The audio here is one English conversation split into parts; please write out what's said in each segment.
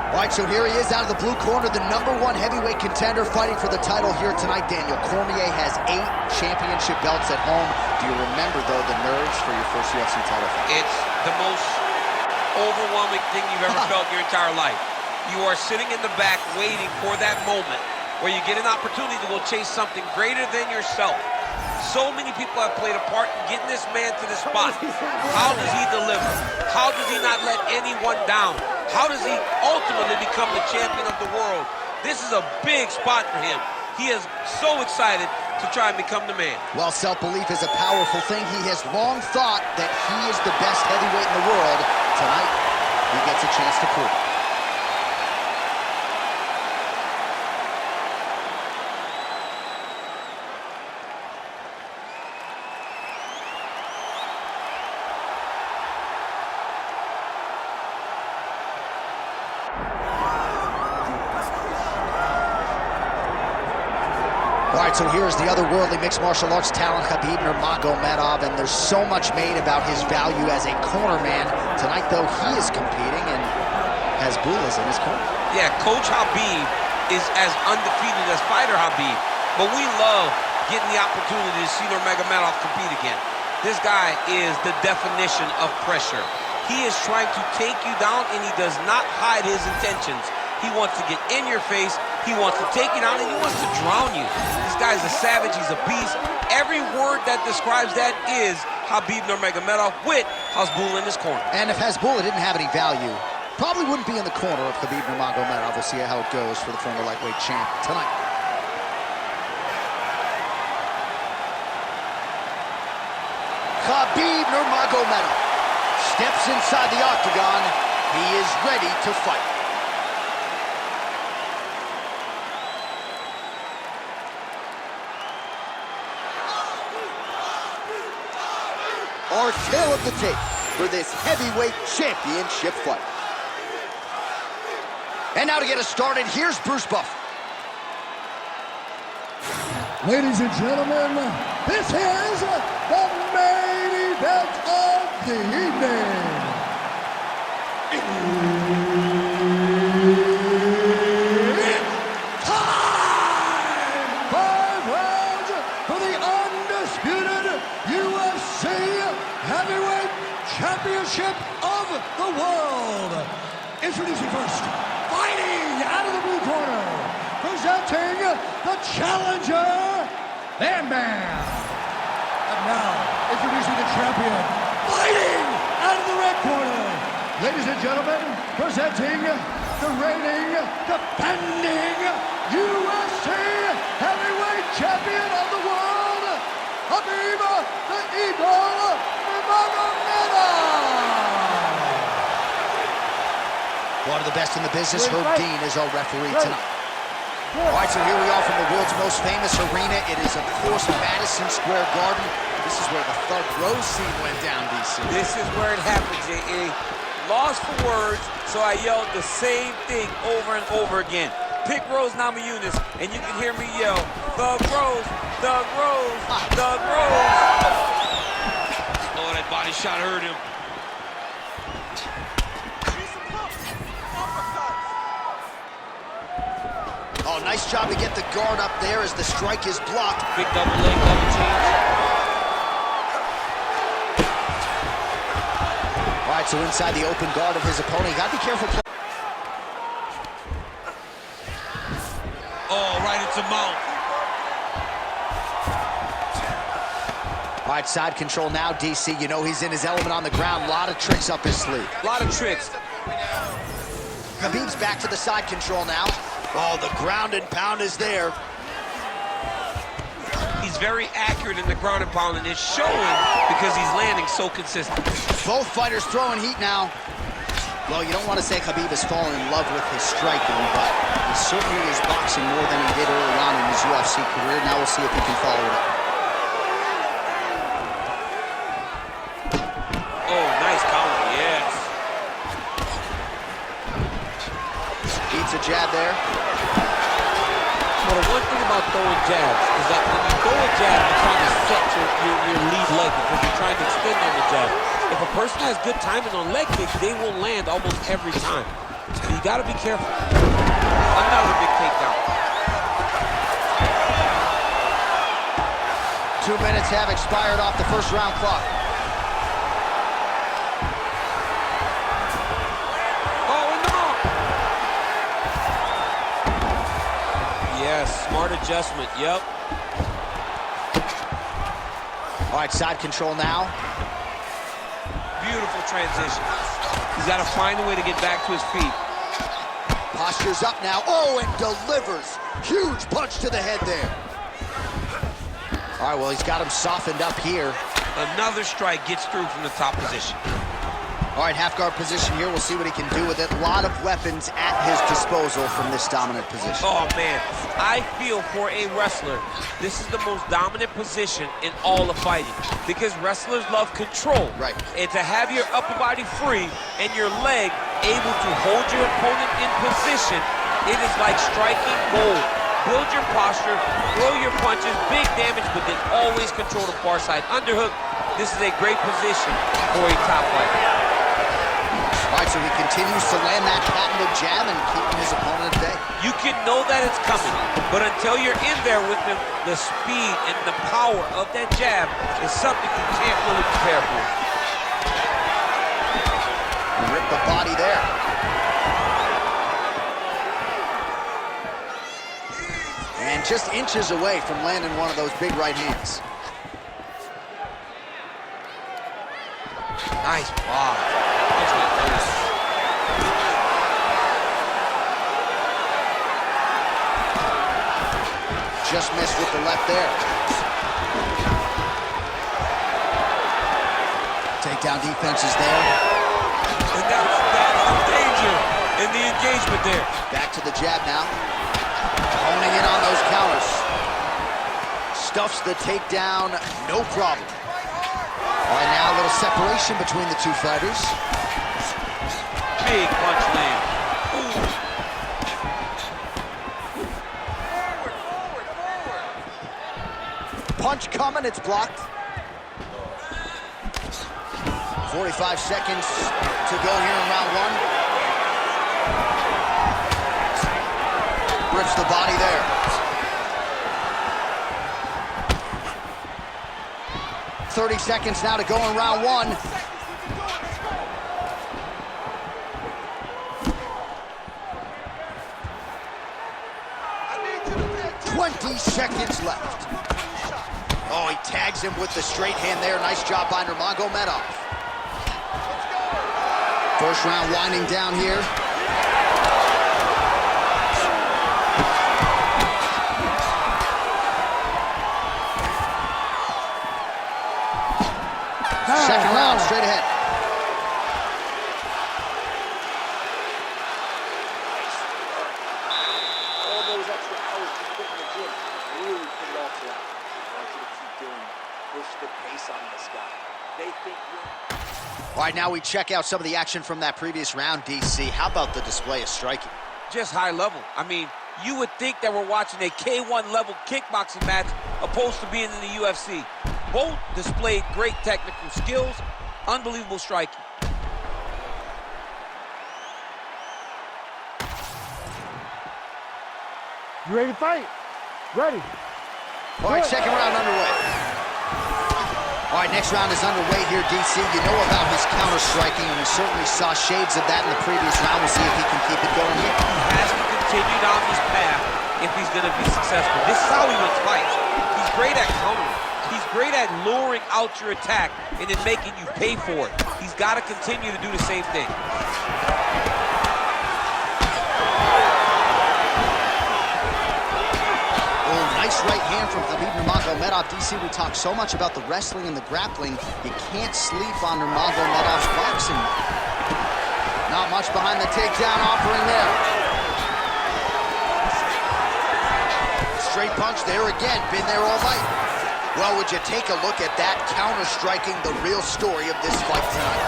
All right, so here he is out of the blue corner, the #1 heavyweight contender fighting for the title here tonight. Daniel Cormier has 8 championship belts at home. Do you remember, though, the nerves for your first UFC title fight? It's the most overwhelming thing you've ever felt in your entire life. You are sitting in the back waiting for that moment where you get an opportunity to go chase something greater than yourself. So many people have played a part in getting this man to this spot. How does he deliver? How does he not let anyone down? How does he ultimately become the champion of the world? This is a big spot for him. He is so excited to try and become the man. Well, self-belief is a powerful thing. He has long thought that he is the best heavyweight in the world. Tonight, he gets a chance to prove it. All right, so here's the otherworldly mixed martial arts talent, Khabib Nurmagomedov, and there's so much made about his value as a corner man. Tonight, though, he is competing, and Shahbulat in his corner. Yeah, Coach Khabib is as undefeated as fighter Khabib, but we love getting the opportunity to see Nurmagomedov compete again. This guy is the definition of pressure. He is trying to take you down, and he does not hide his intentions. He wants to get in your face, he wants to take you down, and he wants to drown you. This guy's a savage, he's a beast. Every word that describes that is Khabib Nurmagomedov with Shahbulat in his corner. And if Shahbulat didn't have any value, probably wouldn't be in the corner of Khabib Nurmagomedov. We'll see how it goes for the former lightweight champ tonight. Khabib Nurmagomedov steps inside the octagon. He is ready to fight. Our tale of the tape for this heavyweight championship fight. And now to get us started, here's Bruce Buff. Ladies and gentlemen, this is the main event of the evening. It's time! 5 rounds for the undisputed UFC Heavyweight Championship of the world. Introducing first, fighting out of the blue corner, presenting the challenger, Bam Bam. And now, introducing the champion, fighting out of the red corner. Ladies and gentlemen, presenting the reigning, defending UFC Heavyweight Champion of the world, Khabib the Eagle Nurmagomedov. One of the best in the business, Herb Dean, is our referee tonight. All right, so here we are from the world's most famous arena. It is, of course, Madison Square Garden. This is where the Thug Rose scene went down, DC. This is where it happened, J.A. Lost for words, so I yelled the same thing over and over again. Pick Rose Namajunas, and you can hear me yell, Thug Rose, Thug Rose, Thug Rose. Oh, that body shot hurt him. Oh, nice job to get the guard up there as the strike is blocked. Big double leg, double change. All right, so inside the open guard of his opponent, you gotta be careful. Oh, right into mount. All right, side control now, DC. You know he's in his element on the ground. A lot of tricks up his sleeve. A lot of tricks. Khabib's back to the side control now. Oh, the ground and pound is there. He's very accurate in the ground and pound, and it's showing because he's landing so consistent. Both fighters throwing heat now. Well, you don't want to say Khabib has fallen in love with his striking, but he certainly is boxing more than he did early on in his UFC career. Now we'll see if he can follow it up. Oh, nice counter, yes. Beats a jab there. Well, the one thing about throwing jabs is that when you throw a jab, you're trying to set your lead leg because you're trying to extend on the jab. If a person has good timing on leg kicks, they will land almost every time. You gotta be careful. Another big takedown. 2 minutes have expired off the first round clock. Oh, no! Yes, smart adjustment, yep. All right, side control now. Beautiful transition. He's got to find a way to get back to his feet. Posture's up now. Oh, and delivers. Huge punch to the head there. All right, well, he's got him softened up here. Another strike gets through from the top position. All right, half guard position here. We'll see what he can do with it. A lot of weapons at his disposal from this dominant position. Oh, man. I feel for a wrestler, this is the most dominant position in all of fighting because wrestlers love control. Right. And to have your upper body free and your leg able to hold your opponent in position, it is like striking gold. Build your posture, throw your punches, big damage, but then always control the far side underhook. This is a great position for a top fighter. All right, so he continues to land that patented jab and keeping his opponent at bay. You can know that it's coming, but until you're in there with him, the speed and the power of that jab is something you can't really prepare for. Rip the body there. And just inches away from landing one of those big right hands. Nice block. Just missed with the left there. Takedown defense is there. And that's the danger in the engagement there. Back to the jab now. Honing in on those counters. Stuffs the takedown, no problem. All right, now a little separation between the two fighters. Big punch land. Ooh. Punch coming, it's blocked. 45 seconds to go here in round one. Rips the body there. .30 seconds now to go in round one. 20 seconds left. Oh, he tags him with the straight hand there. Nice job by Nurmagomedov. First round winding down here. Second round, straight ahead. All those extra hours you put in the gym really put it all together. I want you to keep doing it. Push the pace on this guy. They think you're... All right, now we check out some of the action from that previous round, DC. How about the display of striking? Just high level. I mean, you would think that we're watching a K1 level kickboxing match opposed to being in the UFC. Both displayed great technical skills, unbelievable striking. You ready to fight? Ready. All right, second round underway. All right, next round is underway here, DC. You know about his counter-striking, and we certainly saw shades of that in the previous round. We'll see if he can keep it going here. He has to continue down this path if he's going to be successful. This is how he wins fights. He's great at countering. He's great at luring out your attack and then making you pay for it. He's got to continue to do the same thing. Oh, nice right hand from Khabib Nurmagomedov. DC, we talk so much about the wrestling and the grappling. You can't sleep on Nurmagomedov's boxing. Not much behind the takedown offering there. Straight punch there again. Been there all night. Well, would you take a look at that counter-striking, the real story of this fight tonight?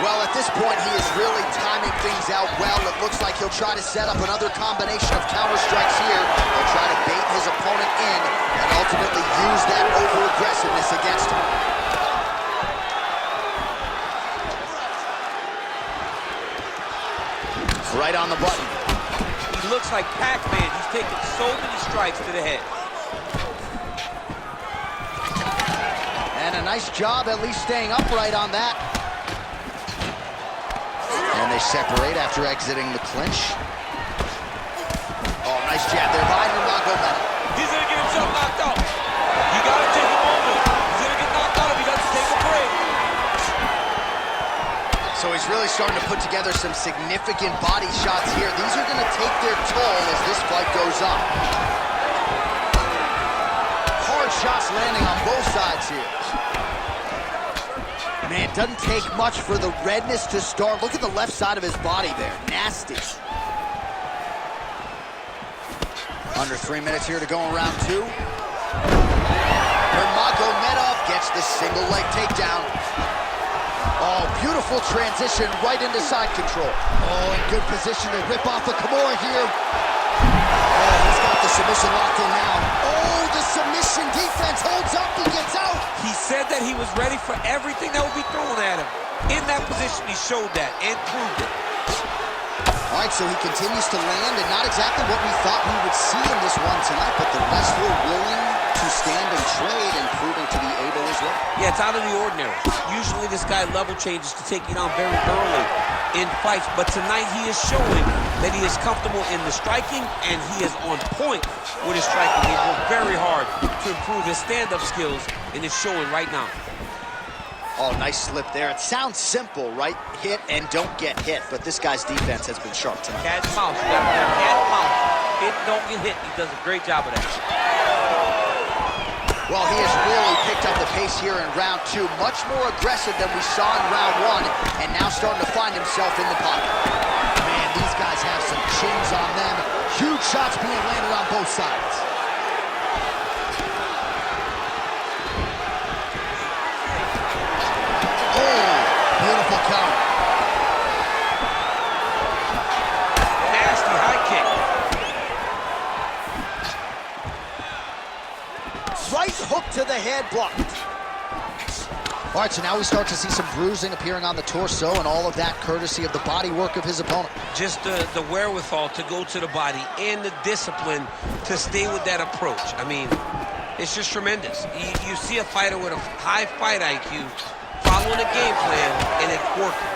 Well, at this point, he is really timing things out well. It looks like he'll try to set up another combination of counter-strikes here. He'll try to bait his opponent in and ultimately use that over-aggressiveness against him. Right on the button. He looks like Pac-Man. He's taking so many strikes to the head. And a nice job at least staying upright on that. And they separate after exiting the clinch. Oh, nice jab there by Nurmagomedov. He's gonna get himself knocked out. You gotta take a moment. He's gonna get knocked out if he doesn't take a break. So he's really starting to put together some significant body shots here. These are gonna take their toll as this fight goes on. Hard shots landing on both sides here. Man, it doesn't take much for the redness to start. Look at the left side of his body there. Nasty. Under 3 minutes here to go in round 2. Nurmagomedov gets the single leg takedown. Oh, beautiful transition right into side control. Oh, in good position to rip off a Kimura here. Oh, he's got the submission locked in now. Oh, the submission defense holds up, he gets out. He said that he was ready for everything that would be thrown at him. In that position, he showed that and proved it. All right, so he continues to land, and not exactly what we thought we would see in this one tonight, but the wrestler willing to stand and trade and proving to be able as well. Yeah, it's out of the ordinary. Usually this guy level changes to take it on very early in fights, but tonight he is showing that he is comfortable in the striking, and he is on point with his striking. He worked very hard to improve his stand-up skills, and it's showing right now. Oh, nice slip there. It sounds simple, right? Hit and don't get hit, but this guy's defense has been sharp tonight. Cat and mouse. You gotta play cat and mouse. Hit, don't get hit. He does a great job of that. Well, he has really picked up the pace here in round 2. Much more aggressive than we saw in round 1, and now starting to find himself in the pocket. Man, these guys have some chins on them. Huge shots being landed on both sides. Beautiful counter. Nasty high kick. Right hook to the head, blocked. All right, so now we start to see some bruising appearing on the torso, and all of that courtesy of the body work of his opponent. Just the wherewithal to go to the body and the discipline to stay with that approach. I mean, it's just tremendous. You see a fighter with a high fight IQ following a game plan, and it's working.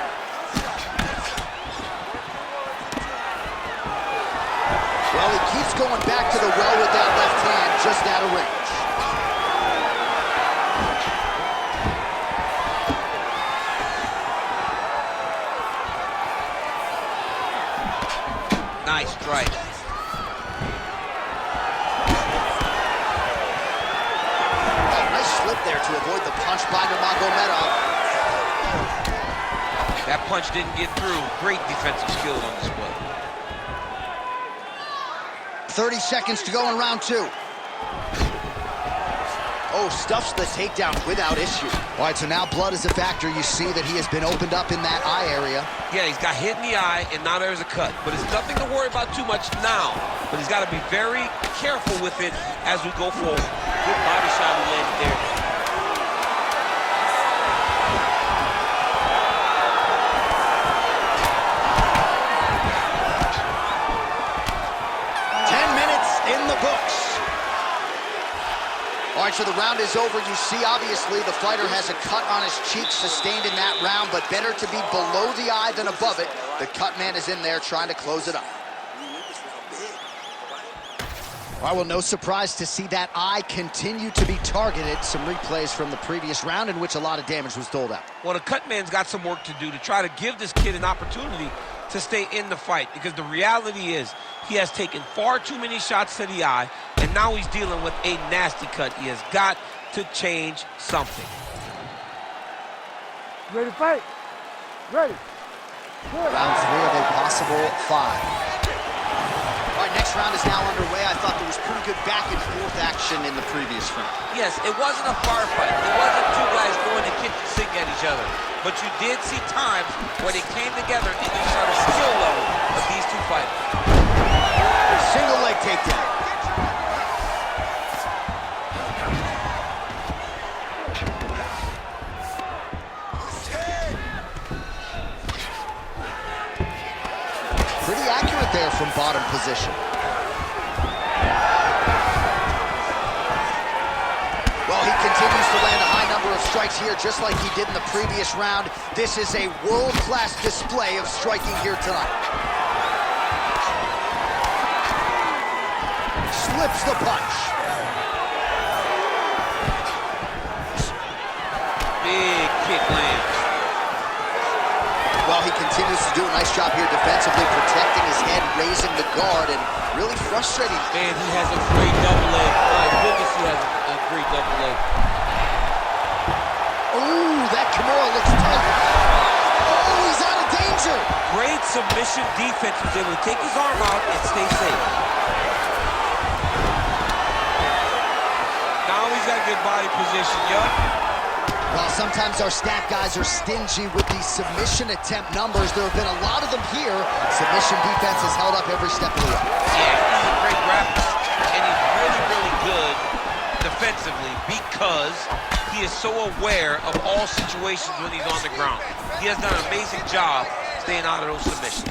Well, he keeps going back to the well with that left hand, just out of range. Nice strike. Oh, nice slip there to avoid the punch by Nurmagomedov. That punch didn't get through. Great defensive skill on display. 30 seconds to go in round 2. Oh, stuffs the takedown without issue. All right, so now blood is a factor. You see that he has been opened up in that eye area. Yeah, he's got hit in the eye, and now there's a cut. But it's nothing to worry about too much now. But he's got to be very careful with it as we go forward. Good body shot he landed there. All right, so the round is over. You see, obviously, the fighter has a cut on his cheek sustained in that round, but better to be below the eye than above it. The cut man is in there trying to close it up. All right, well, no surprise to see that eye continue to be targeted. Some replays from the previous round in which a lot of damage was doled out. Well, the cut man's got some work to do to try to give this kid an opportunity to stay in the fight, because the reality is he has taken far too many shots to the eye, and now he's dealing with a nasty cut. He has got to change something. Ready to fight? Ready. Good. Round 3 of a possible 5. All right, next round is now underway. I thought there was pretty good back and forth action in the previous round. Yes, it wasn't a bar fight. It wasn't two guys going to kitchen sink at each other. But you did see times where they came together and you saw the skill level of these two fighters. Single leg takedown. Pretty there from bottom position. Well, he continues to land a high number of strikes here, just like he did in the previous round. This is a world-class display of striking here tonight. Slips the punch. Big kick lands. Well, he continues to do a nice job here defensively, protecting his head, raising the guard, and really frustrating. Man, he has a great double leg. My goodness, he has a great double leg. Ooh, that Kimura looks tight. Oh, he's out of danger. Great submission defense. He was able to take his arm out and stay safe. Now he's got good body position, yup. Well, sometimes our stat guys are stingy with these submission attempt numbers. There have been a lot of them here. Submission defense has held up every step of the way. Yeah, he's a great grappler, and he's really, really good defensively because he is so aware of all situations when he's on the ground. He has done an amazing job staying out of those submissions.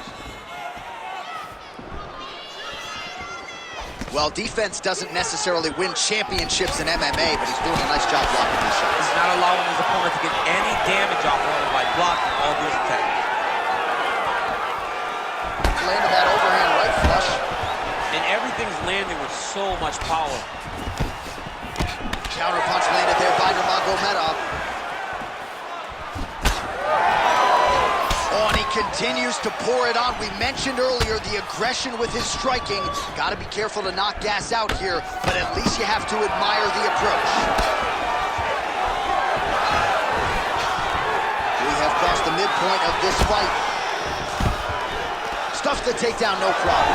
Well, defense doesn't necessarily win championships in MMA, but he's doing a nice job blocking these shots. He's not allowing his opponent to get any damage off of him by blocking all these attacks. Landed that overhand right flush. And everything's landing with so much power. Counter punch landed there by Nurmagomedov. Oh, and he continues to pour it on. We mentioned earlier the aggression with his striking. Got to be careful to not gas out here, but at least you have to admire the approach. We have crossed the midpoint of this fight. Stuffs the takedown, no problem.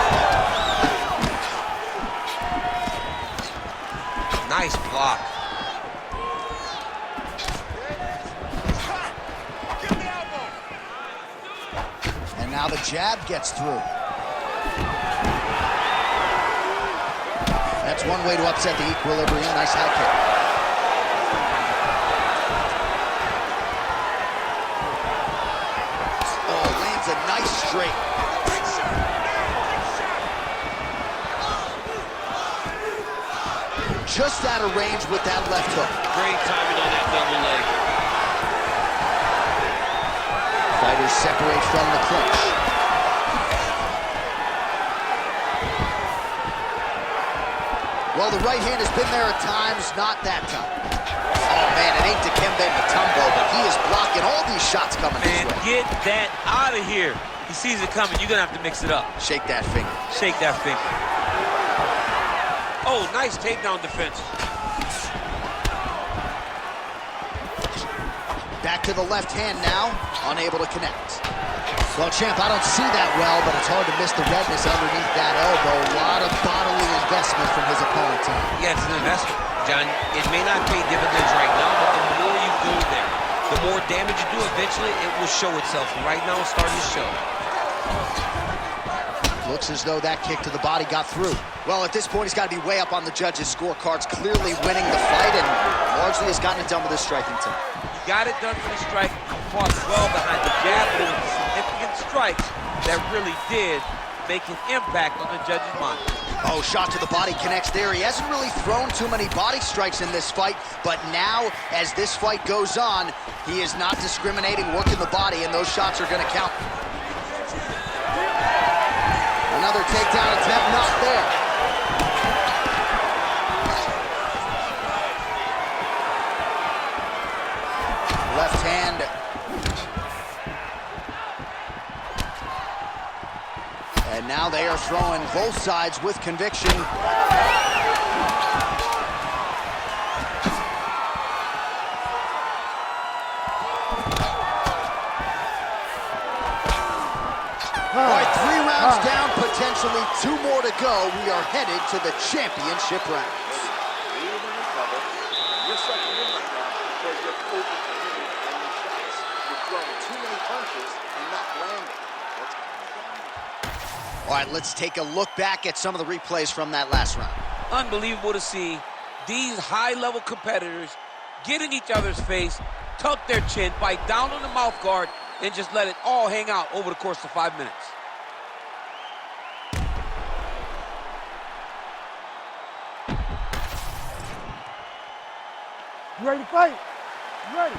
Nice block. And now the jab gets through. That's one way to upset the equilibrium. Nice high kick. Oh, lands a nice straight. Just out of range with that left hook. Great timing on that double leg. Fighters separate from the clinch. Well, the right hand has been there at times, not that time. Oh, man, it ain't Dikembe Mutombo, but he is blocking all these shots coming his Man, way. get that out of here. He sees it coming. You're going to have to mix it up. Shake that finger. Shake that finger. Oh, nice takedown defense. Back to the left hand now, unable to connect. Well, champ, I don't see that well, but it's hard to miss the redness underneath that elbow. A lot of bodily investment from his opponent tonight. Yeah, it's an investment, John. It may not pay dividends right now, but the more you go there, the more damage you do, eventually it will show itself. And right now, it's starting to show. Looks as though that kick to the body got through. Well, at this point, he's got to be way up on the judges' scorecards, clearly winning the fight, and largely has gotten it done with his striking tonight. He got it done for the strike. Fought well behind the jab, but it was significant strikes that really did make an impact on the judge's mind. Oh, shot to the body connects there. He hasn't really thrown too many body strikes in this fight, but now, as this fight goes on, he is not discriminating, working the body, and those shots are going to count. Another takedown attempt, not there. Left hand. And now they are throwing both sides with conviction. All right, 3 rounds down, potentially 2 more to go. We are headed to the championship rounds. Breathe and recover. You're sucking in right now because you're overcommitting on your shots. You're throwing too many punches and not landing. Let's keep going. All right, let's take a look back at some of the replays from that last round. Unbelievable to see these high-level competitors get in each other's face, tuck their chin, bite down on the mouth guard, and just let it all hang out over the course of 5 minutes. You ready to fight? You ready?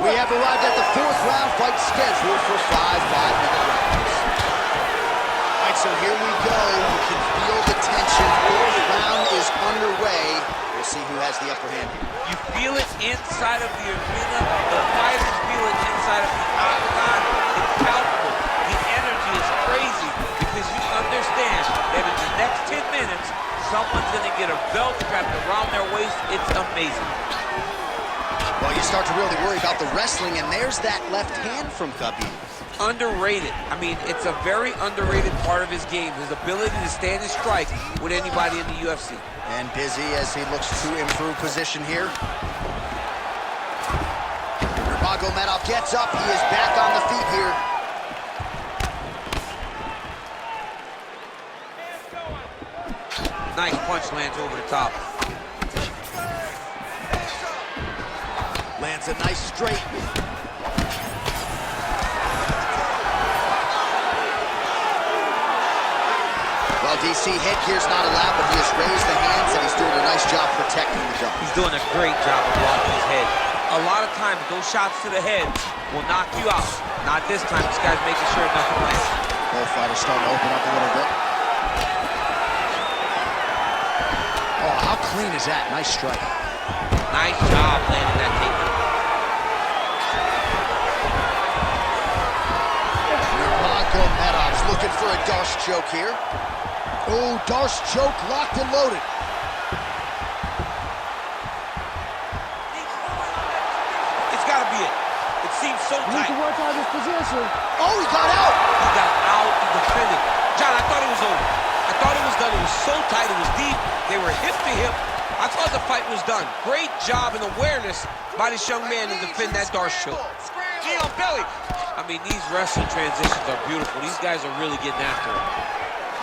We have arrived at the 4th round fight scheduled for 5 5-minute rounds. All right, so here we go. You can feel the tension. 4th round is underway. We'll see who has the upper hand here. You feel it inside of the arena. The fighters feel it inside of the octagon. It's palpable. The energy is crazy because you understand that in the next 10 minutes, someone's going to get a belt wrapped around their waist. It's amazing. Well, you start to really worry about the wrestling, and there's that left hand from Khabib. Underrated. I mean, it's a very underrated part of his game, his ability to stand and strike with anybody in the UFC. And busy as he looks to improve position here. Nurmagomedov gets up. He is back on the feet here. Nice punch lands over the top. Lands a nice straight. Well, DC, headgear's not allowed, but he has raised the hands, and he's doing a nice job protecting the jump. He's doing a great job of blocking his head. A lot of times, those shots to the head will knock you out. Not this time. This guy's making sure nothing lands. Both fighters starting to open up a little bit. Oh, how clean is that? Nice strike. Nice job landing that takedown. Nurmagomedov's looking for a Darce choke here. Oh, Darce choke locked and loaded. It's got to be it. It seems so You need tight. to work on this position. Oh, he got out. He got out and defended. John, I thought it was over. I thought it was done. It was so tight. It was deep. They were hip to hip. I thought the fight was done. Great job and awareness by this young man to defend that Darce choke. Knee on belly. I mean, these wrestling transitions are beautiful. These guys are really getting after it.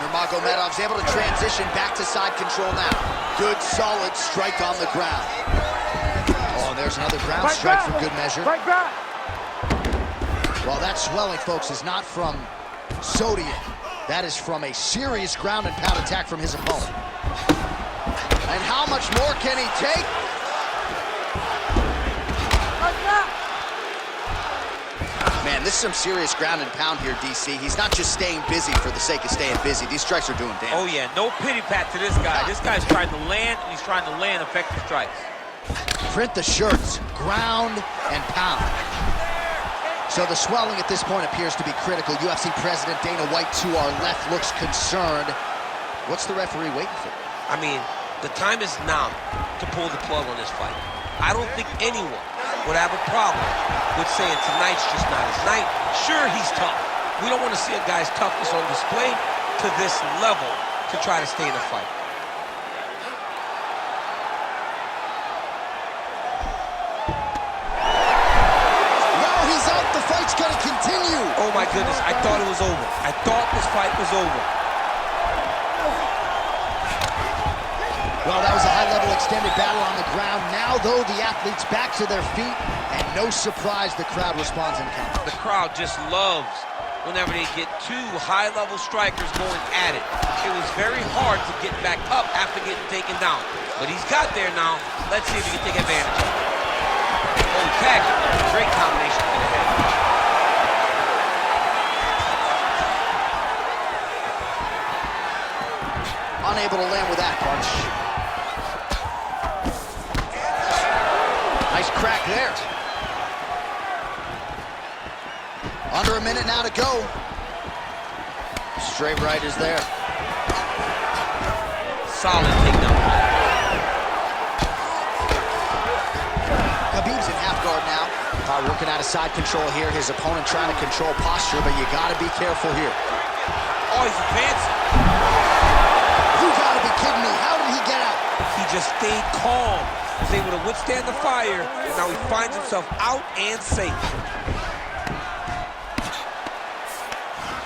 Nurmagomedov's able to transition back to side control now. Good, solid strike on the ground. Oh, and there's another ground Fight strike back. for good measure. Fight back. Well, that swelling, folks, is not from sodium. That is from a serious ground and pound attack from his opponent. And how much more can he take? Fight back. Man, this is some serious ground and pound here, DC. He's not just staying busy for the sake of staying busy. These strikes are doing damage. Oh, yeah. No pity pat to this guy. This guy's trying to land, and he's trying to land effective strikes. Print the shirts, ground and pound. So the swelling at this point appears to be critical. UFC President Dana White to our left looks concerned. What's the referee waiting for? I mean, the time is now to pull the plug on this fight. I don't think anyone would have a problem with saying tonight's just not his night. Sure, he's tough. We don't want to see a guy's toughness on display to this level to try to stay in the fight. Well, he's out. The fight's going to continue. Oh my goodness, I thought it was over. I thought this fight was over. Well, that was a high-level extended battle on the ground. Now, though, the athletes back to their feet, and no surprise, the crowd responds in kind. The crowd just loves whenever they get two high-level strikers going at it. It was very hard to get back up after getting taken down. But he's got there now. Let's see if he can take advantage of it. Oh, tag. Great combination to the head. Unable to land with that punch. Nice crack there. Under a minute now to go. Straight right is there. Solid takedown. Khabib's in half guard now. Working out of side control here. His opponent trying to control posture, but you gotta be careful here. Oh, he's advancing. You gotta be kidding me. How did he get out? He just stayed calm. Was able to withstand the fire, and now he finds himself out and safe.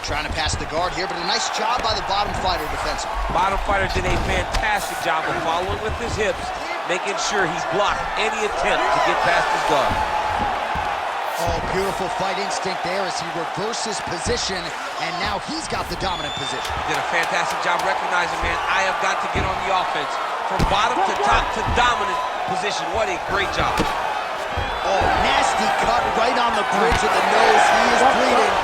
Trying to pass the guard here, but a nice job by the bottom fighter defensively. Bottom fighter did a fantastic job of following with his hips, making sure he's blocked any attempt to get past his guard. Oh, beautiful fight instinct there as he reverses position, and now he's got the dominant position. He did a fantastic job recognizing, man, I have got to get on the offense. From bottom to top to dominant, position. What a great job. Oh, nasty cut right on the bridge of the nose. He is bleeding.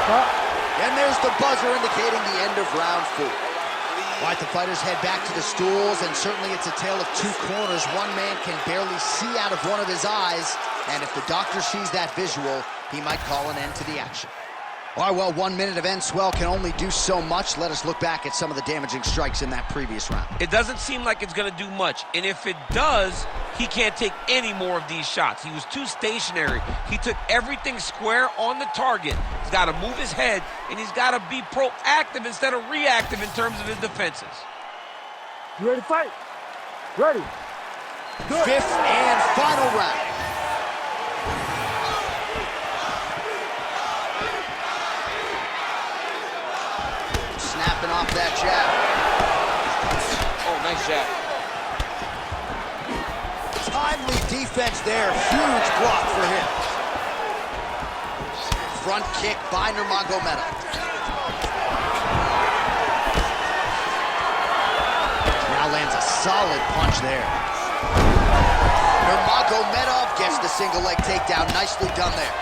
And there's the buzzer indicating the end of round 4. All right, the fighters head back to the stools, and certainly it's a tale of two corners. One man can barely see out of one of his eyes, and if the doctor sees that visual, he might call an end to the action. All right, well, 1 minute of end swell can only do so much. Let us look back at some of the damaging strikes in that previous round. It doesn't seem like it's going to do much, and if it does, he can't take any more of these shots. He was too stationary. He took everything square on the target. He's got to move his head, and he's got to be proactive instead of reactive in terms of his defenses. You ready to fight? Ready. Good. 5th and final round. Snapping off that jab. Oh, nice jab. Timely defense there. Huge block for him. Front kick by Nurmagomedov. Now lands a solid punch there. Nurmagomedov gets the single leg takedown. Nicely done there.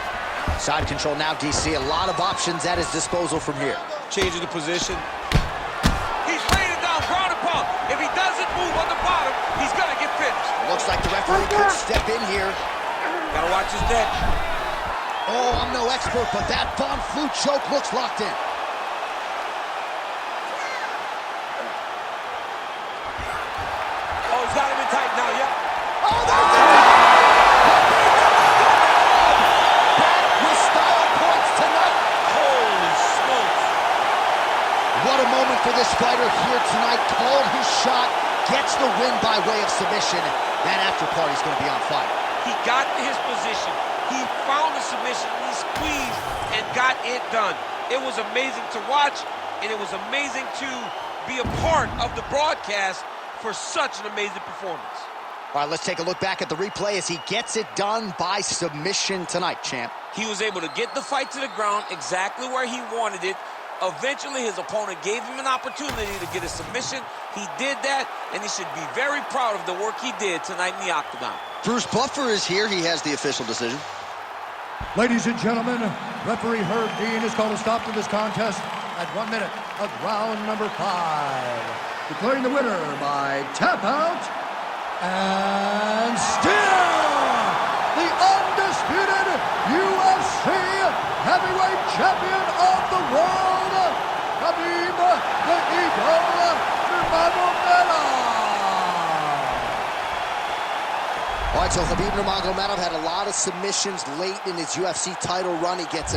Side control now, DC. A lot of options at his disposal from here. Changing the position. He's laying it down, ground and pound. If he doesn't move on the bottom, he's going to get finished. Looks like the referee could step in here. Gotta watch his neck. Oh, I'm no expert, but that Von Flue choke looks locked in. Oh, he's got him in tight now, yeah. Oh, there's the back with style points tonight. Holy smokes. What a moment for this fighter here tonight. Called his shot, gets the win by way of submission. That after party's going to be on fire. He got to his position. He found the submission, he squeezed and got it done. It was amazing to watch, and it was amazing to be a part of the broadcast for such an amazing performance. All right, let's take a look back at the replay as he gets it done by submission tonight, champ. He was able to get the fight to the ground exactly where he wanted it. Eventually, his opponent gave him an opportunity to get a submission. He did that, and he should be very proud of the work he did tonight in the octagon. Bruce Buffer is here. He has the official decision. Ladies and gentlemen, referee Herb Dean has called a stop to this contest at 1 minute of round number 5. Declaring the winner by tap out and still the undisputed UFC heavyweight champion of the world, Khabib the Eagle Nurmagomedov. All right, so Khabib Nurmagomedov had a lot of submissions late in his UFC title run. He gets a